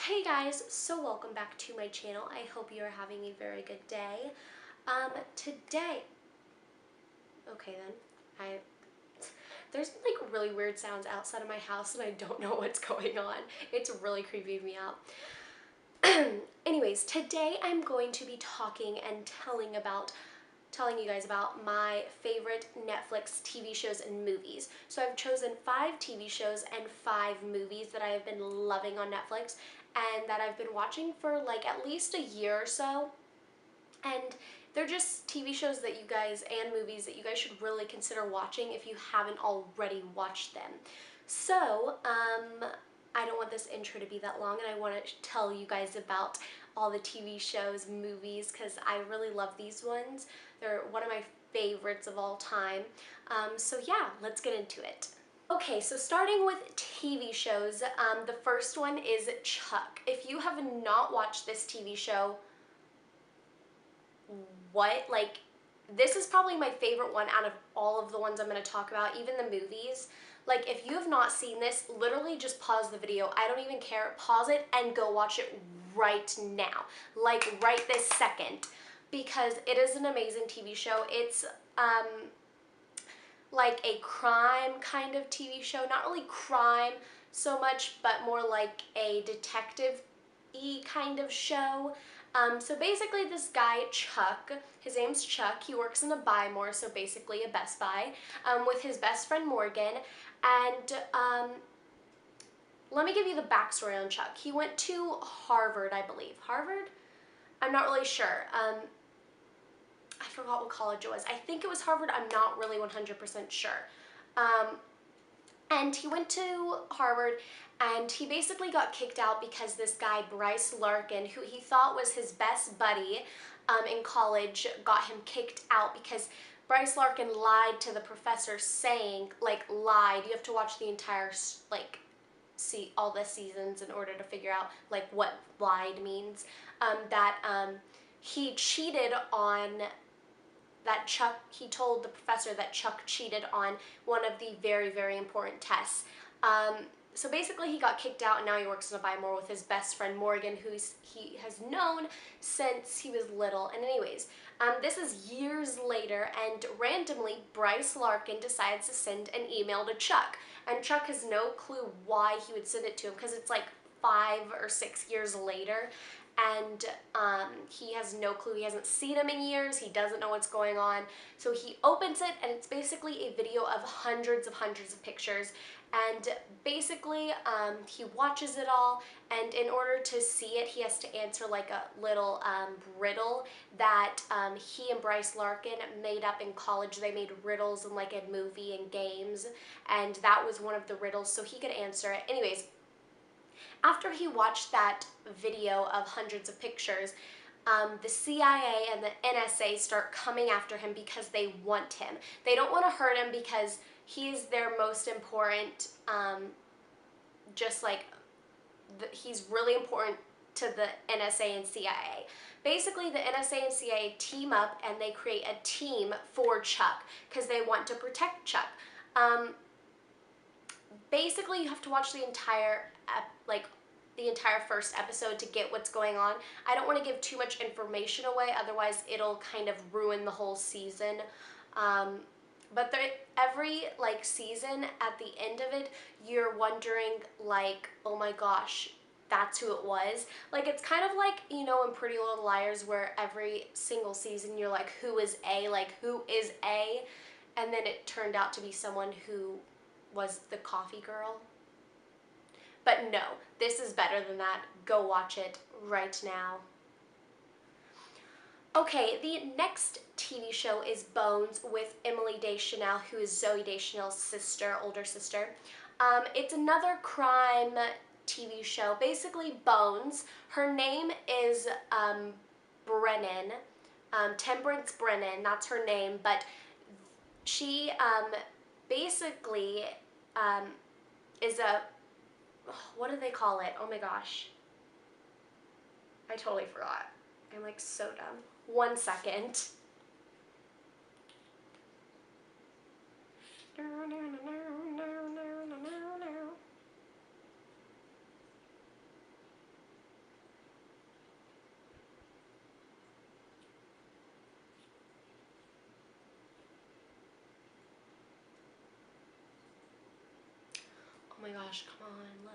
Hey guys, so welcome back to my channel. I hope you are having a very good day. Today, okay then, there's like really weird sounds outside of my house and I don't know what's going on. It's really creeping me out. Anyways, today I'm going to be talking and telling you guys about my favorite Netflix TV shows and movies. So I've chosen 5 TV shows and 5 movies that I have been loving on Netflix and that I've been watching for like at least a year or so. And they're just TV shows that you guys and movies that you guys should really consider watching if you haven't already watched them. So, I don't want this intro to be that long and I want to tell you guys about all the TV shows, movies, because I really love these ones. They're one of my favorites of all time. So yeah, let's get into it. Okay, so starting with TV shows, the first one is Chuck. If you have not watched this TV show, what? Like, this is probably my favorite one out of all of the ones I'm going to talk about, even the movies. Like, if you have not seen this, literally just pause the video. I don't even care. Pause it and go watch it right now. Like, right this second. Because it is an amazing TV show. It's, like a crime kind of TV show. Not really crime so much, but more like a detective-y kind of show. So basically this guy, Chuck, his name's Chuck, he works in a Buy More, so basically a Best Buy, with his best friend Morgan, and let me give you the backstory on Chuck. He went to Harvard, I believe. Harvard? I'm not really sure. I forgot what college it was. I think it was Harvard. I'm not really 100% sure. And he went to Harvard and he basically got kicked out because this guy, Bryce Larkin, who he thought was his best buddy in college, got him kicked out because Bryce Larkin lied to the professor saying, like, lied. You have to watch the entire, like, see all the seasons in order to figure out, like, what lied means. He cheated on he told the professor that Chuck cheated on one of the very, very important tests. So basically he got kicked out and now he works in a Buy More with his best friend Morgan, who he has known since he was little. And anyways, this is years later and randomly Bryce Larkin decides to send an email to Chuck. And Chuck has no clue why he would send it to him because it's like 5 or 6 years later. And he has no clue. He hasn't seen him in years. He doesn't know what's going on. So he opens it, and it's basically a video of hundreds of pictures. And basically, he watches it all, and in order to see it, he has to answer like a little riddle that he and Bryce Larkin made up in college. They made riddles in like a movie and games, and that was one of the riddles, so he could answer it. Anyways, after he watched that video of hundreds of pictures, the CIA and the NSA start coming after him because they want him. They don't want to hurt him because he's their most important, he's really important to the NSA and CIA. Basically, the NSA and CIA team up and they create a team for Chuck because they want to protect Chuck. Basically, you have to watch the entire first episode to get what's going on. I don't want to give too much information away, otherwise it'll kind of ruin the whole season. But every like season, at the end of it, you're wondering like, oh my gosh, that's who it was. Like, it's kind of like, you know, in Pretty Little Liars, where every single season you're like, who is A? Like, who is A? And then it turned out to be someone who was the coffee girl. But no, this is better than that. Go watch it right now. Okay, the next TV show is Bones with Emily Deschanel, who is Zooey Deschanel's sister, older sister. It's another crime TV show. Basically, Bones. Her name is Brennan. Temperance Brennan, that's her name, but she basically is a, what do they call it? Oh my gosh. I totally forgot. I'm like so dumb. 1 second. my gosh, come on, load.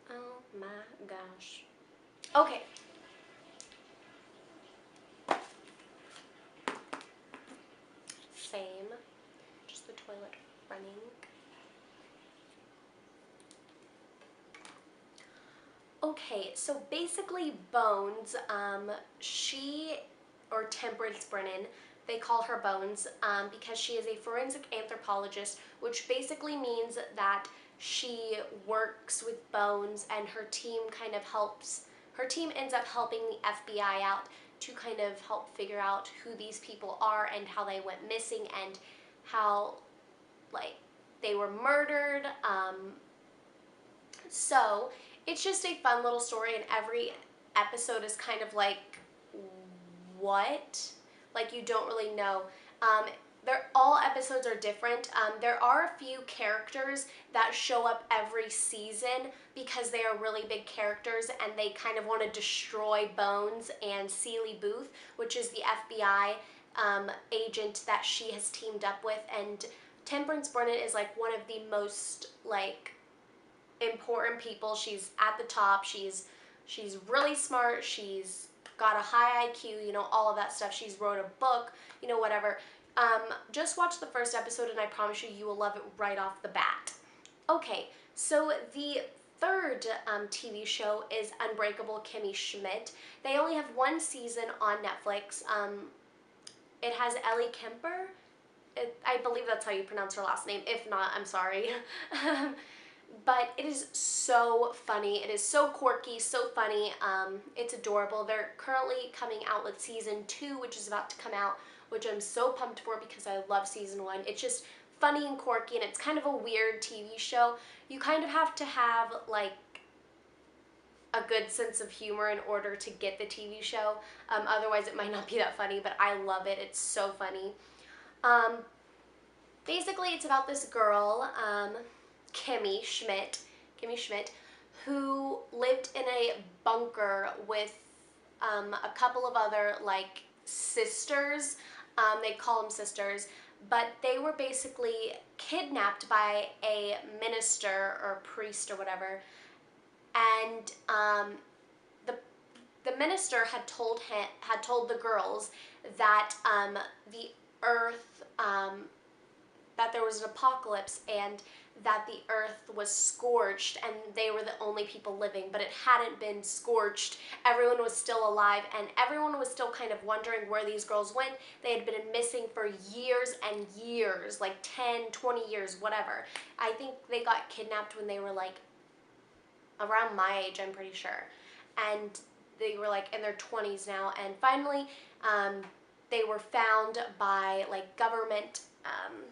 Oh my gosh. Okay. Same. Just the toilet running. Okay, so basically Bones, or Temperance Brennan, they call her Bones, because she is a forensic anthropologist, which basically means that she works with bones and her team ends up helping the FBI out to kind of help figure out who these people are and how they went missing and how, like, they were murdered. So it's just a fun little story, and every episode is kind of like, what? Like, you don't really know. All episodes are different. There are a few characters that show up every season because they are really big characters and they kind of want to destroy Bones and Sealy Booth, which is the FBI agent that she has teamed up with. And Temperance Brennan is like one of the most like important people. She's at the top. She's really smart. She's got a high IQ, all of that stuff. She's wrote a book, whatever. Just watch the first episode and I promise you, you will love it right off the bat. Okay, so the third TV show is Unbreakable Kimmy Schmidt. They only have one season on Netflix. It has Ellie Kemper. I believe that's how you pronounce her last name. If not, I'm sorry. But it is so funny. It is so quirky, so funny. It's adorable. They're currently coming out with season 2, which is about to come out, which I'm so pumped for because I love season 1. It's just funny and quirky, and it's kind of a weird TV show. You kind of have to have, like, a good sense of humor in order to get the TV show. Otherwise, it might not be that funny, but I love it. It's so funny. Basically, it's about this girl, Kimmy Schmidt, who lived in a bunker with a couple of other, like, sisters. They call them sisters, but they were basically kidnapped by a minister or priest or whatever, and the minister had told the girls that the earth, that there was an apocalypse and that the earth was scorched and they were the only people living, but it hadn't been scorched. Everyone was still alive and everyone was still kind of wondering where these girls went. They had been missing for years and years, like 10, 20 years, whatever. I think they got kidnapped when they were like around my age, I'm pretty sure. And they were like in their 20s now, and finally they were found by like government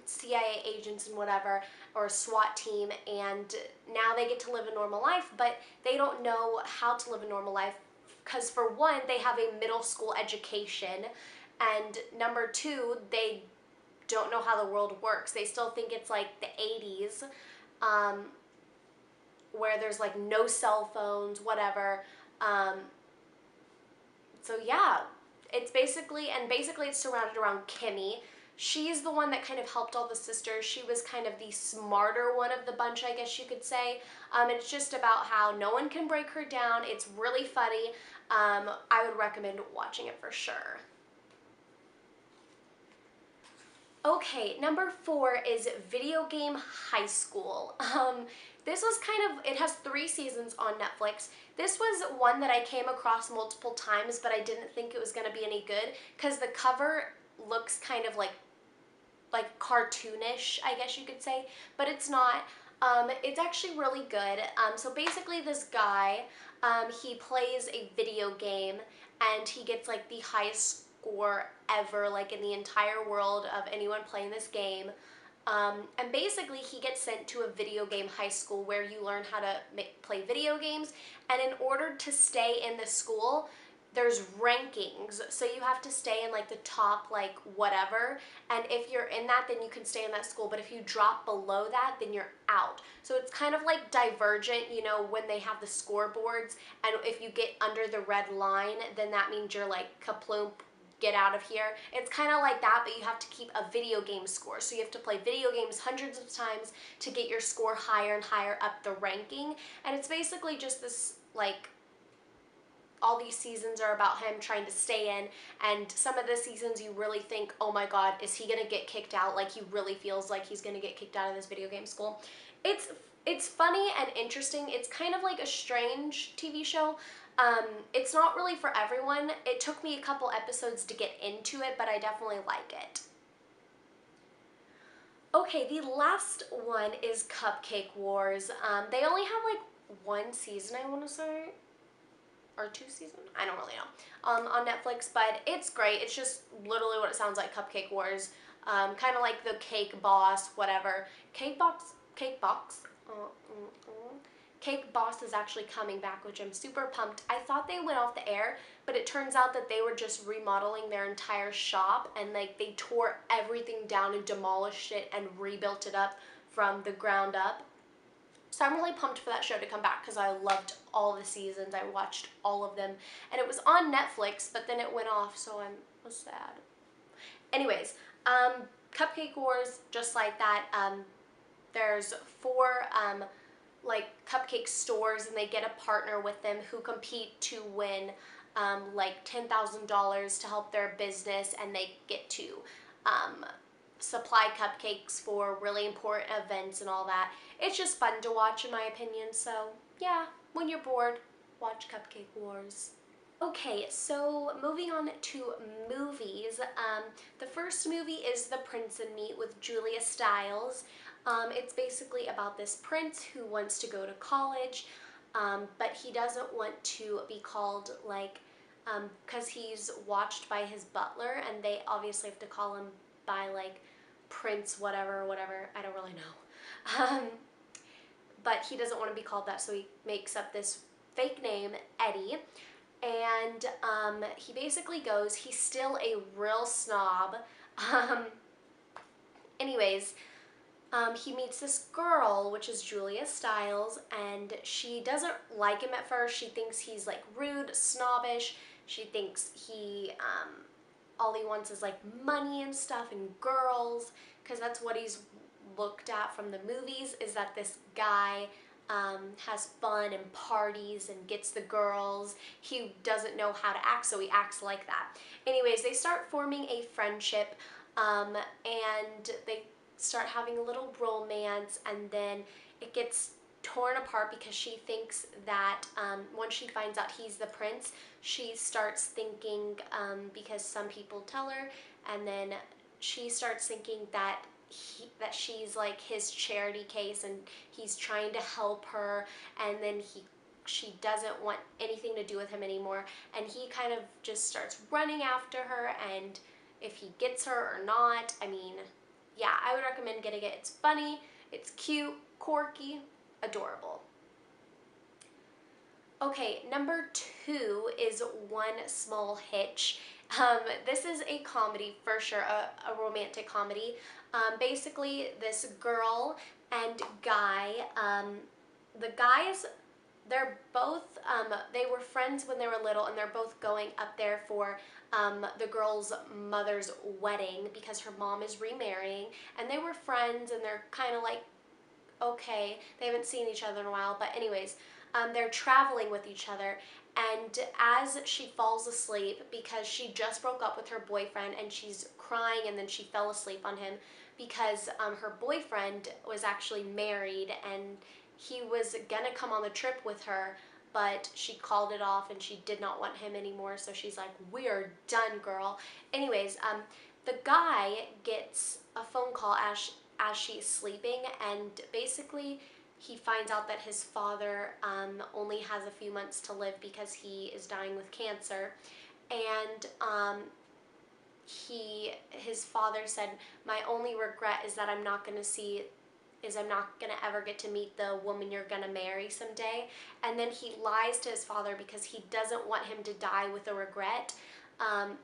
CIA agents and whatever, or a SWAT team, and now they get to live a normal life, but they don't know how to live a normal life because, for one, they have a middle school education, and number two, they don't know how the world works. They still think it's like the 80s, where there's like no cell phones, whatever. So yeah, it's basically it's surrounded around Kimmy. She's the one that kind of helped all the sisters. She was kind of the smarter one of the bunch, I guess you could say. It's just about how no one can break her down. It's really funny. I would recommend watching it for sure. Okay, number 4 is Video Game High School. This was it has 3 seasons on Netflix. This was one that I came across multiple times, but I didn't think it was going to be any good because the cover looks kind of like cartoonish, I guess you could say, but it's not. It's actually really good. So basically this guy, he plays a video game and he gets like the highest score ever, like in the entire world of anyone playing this game. And basically he gets sent to a video game high school where you learn how to play video games, and in order to stay in the school, there's rankings, so you have to stay in like the top like whatever, and if you're in that, then you can stay in that school, but if you drop below that, then you're out. So it's kind of like Divergent, you know, when they have the scoreboards, and if you get under the red line, then that means you're like kaplump, get out of here. It's kind of like that, but you have to keep a video game score. So you have to play video games hundreds of times to get your score higher and higher up the ranking. And it's basically just this, like, all these seasons are about him trying to stay in, and some of the seasons you really think, oh my god, is he gonna get kicked out? Like, he really feels like he's gonna get kicked out of this video game school. It's funny and interesting. It's kind of like a strange TV show. It's not really for everyone. It took me a couple episodes to get into it, but I definitely like it. Okay, the last one is Cupcake Wars. They only have like one season, I want to say, or two seasons? I don't really know. On Netflix, but it's great. It's just literally what it sounds like, Cupcake Wars. Kind of like the Cake Boss, whatever. Cake Box? Cake Boss is actually coming back, which I'm super pumped. I thought they went off the air, but it turns out that they were just remodeling their entire shop, and like they tore everything down and demolished it and rebuilt it up from the ground up. So I'm really pumped for that show to come back because I loved all the seasons. I watched all of them, and it was on Netflix, but then it went off, so I was sad. Anyways, Cupcake Wars, just like that. There's four like cupcake stores, and they get a partner with them who compete to win like $10,000 to help their business, and they get to supply cupcakes for really important events and all that. It's just fun to watch, in my opinion. So yeah, when you're bored, watch Cupcake Wars. Okay, so moving on to movies. The first movie is The Prince and Me with Julia Stiles. It's basically about this prince who wants to go to college, but he doesn't want to be called like, because he's watched by his butler, and they obviously have to call him by like Prince whatever, whatever, I don't really know. But he doesn't want to be called that, so he makes up this fake name, Eddie, and he basically goes, he's still a real snob. Anyways, he meets this girl, which is Julia Stiles, and she doesn't like him at first. She thinks he's like rude, snobbish. She thinks all he wants is like money and stuff and girls, because that's what he's looked at from the movies, is that this guy has fun and parties and gets the girls. He doesn't know how to act, so he acts like that. Anyways, they start forming a friendship, and they start having a little romance, and then it gets torn apart because she thinks that once she finds out he's the prince, she starts thinking, because some people tell her, and then she starts thinking that she's like his charity case, and he's trying to help her, and then she doesn't want anything to do with him anymore, and he kind of just starts running after her, and if he gets her or not, I mean, yeah, I would recommend getting it. It's funny, it's cute, quirky, adorable. Okay, number 2 is One Small Hitch. This is a comedy for sure, a romantic comedy. Basically, this girl and guy, the guys, they're both, they were friends when they were little, and they're both going up there for the girl's mother's wedding because her mom is remarrying, and they were friends, and they're kind of like, okay, they haven't seen each other in a while, but anyways, they're traveling with each other, and as she falls asleep, because she just broke up with her boyfriend, and she's crying, and then she fell asleep on him because her boyfriend was actually married, and he was gonna come on the trip with her, but she called it off, and she did not want him anymore, so she's like, we're done, girl. Anyways, the guy gets a phone call as she's sleeping, and basically he finds out that his father only has a few months to live because he is dying with cancer, and his father said, my only regret is that I'm not going to see is I'm not gonna ever get to meet the woman you're gonna marry someday. And then he lies to his father because he doesn't want him to die with a regret.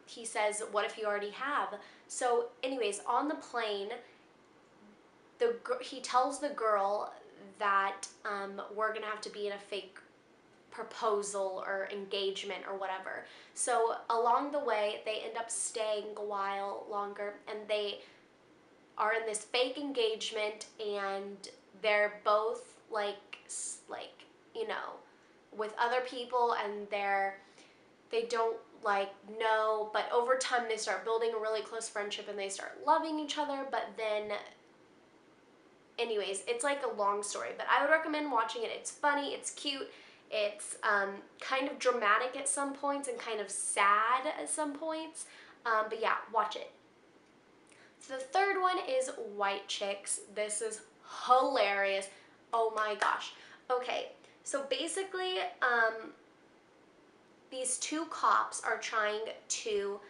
He says, what if you already have? So anyways, on the plane, he tells the girl that we're gonna have to be in a fake proposal or engagement or whatever. So along the way, they end up staying a while longer, and they are in this fake engagement, and they're both like you know, with other people, and they don't like know, but over time they start building a really close friendship and they start loving each other. But then anyways, it's like a long story, but I would recommend watching it. It's funny, it's cute, it's kind of dramatic at some points and kind of sad at some points, but yeah, watch it. So the third one is White Chicks. This is hilarious. Oh my gosh. Okay, so basically, these two cops are trying to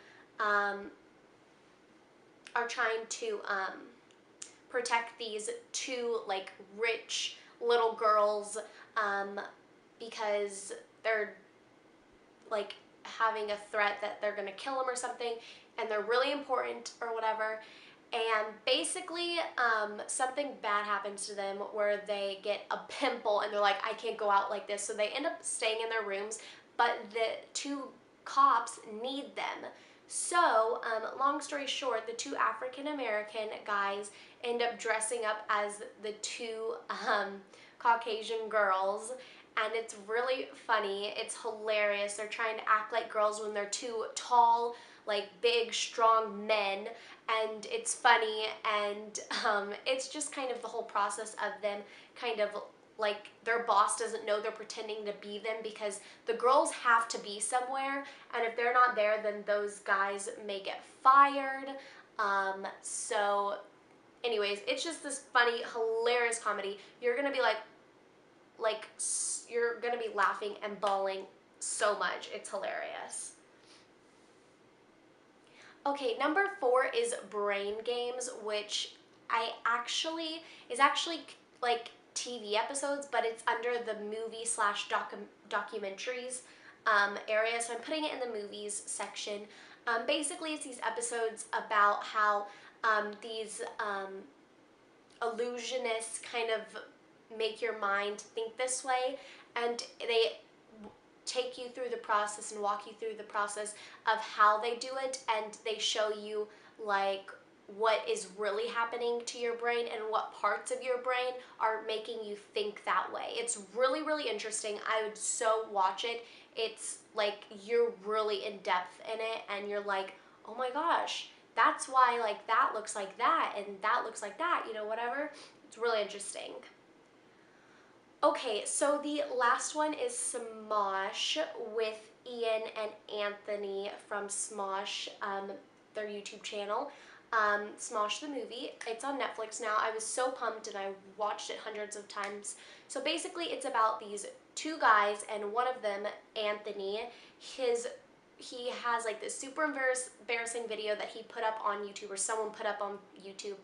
protect these two like rich little girls, because they're like having a threat that they're gonna kill them or something, and they're really important or whatever. And basically, something bad happens to them where they get a pimple and they're like, I can't go out like this. So they end up staying in their rooms, but the two cops need them. So, long story short, the two African American guys end up dressing up as the two Caucasian girls, and it's really funny. It's hilarious. They're trying to act like girls when they're two tall, like big, strong men, and it's funny, and it's just kind of the whole process of them kind of like their boss doesn't know they're pretending to be them because the girls have to be somewhere, and if they're not there, then those guys may get fired. So anyways, it's just this funny, hilarious comedy. You're gonna be you're gonna be laughing and bawling so much. It's hilarious. Okay, number 4 is Brain Games, which is actually like TV episodes, but it's under the movie slash documentaries area, so I'm putting it in the movies section. Basically, it's these episodes about how these illusionists kind of make your mind think this way, and they take you through the process and walk you through the process of how they do it, and they show you like what is really happening to your brain and what parts of your brain are making you think that way. It's really, really interesting. I would so watch it. It's like you're really in depth in it, and you're like, oh my gosh, that's why like that looks like that and that looks like that, you know, whatever. It's really interesting. Okay, so the last one is Smosh with Ian and Anthony from Smosh, their YouTube channel. Smosh the movie. It's on Netflix now. I was so pumped and I watched it hundreds of times. So basically it's about these two guys, and one of them, Anthony, he has like this super embarrassing video that he put up on YouTube, or someone put up on YouTube,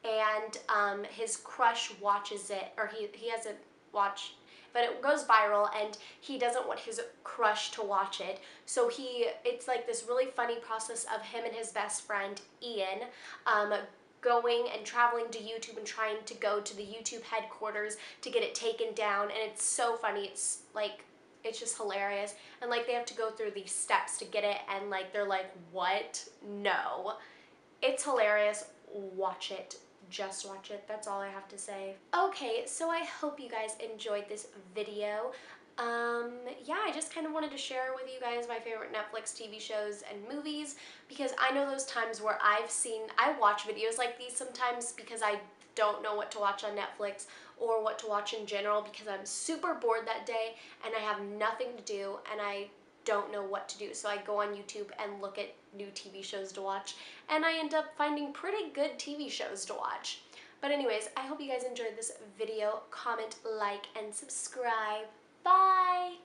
and his crush watches it, or he hasn't watched, but it goes viral, and he doesn't want his crush to watch it. So it's like this really funny process of him and his best friend Ian going and traveling to YouTube and trying to go to the YouTube headquarters to get it taken down, and it's so funny. It's just hilarious, and like they have to go through these steps to get it, and like they're like, what? No. It's hilarious. Watch it. Just watch it. That's all I have to say. Okay, so I hope you guys enjoyed this video. Yeah, I just kind of wanted to share with you guys my favorite Netflix TV shows and movies, because I know those times where I watch videos like these sometimes because I don't know what to watch on Netflix or what to watch in general, because I'm super bored that day and I have nothing to do and I don't know what to do. So I go on YouTube and look at new TV shows to watch, and I end up finding pretty good TV shows to watch. But anyways, I hope you guys enjoyed this video. Comment, like, and subscribe. Bye!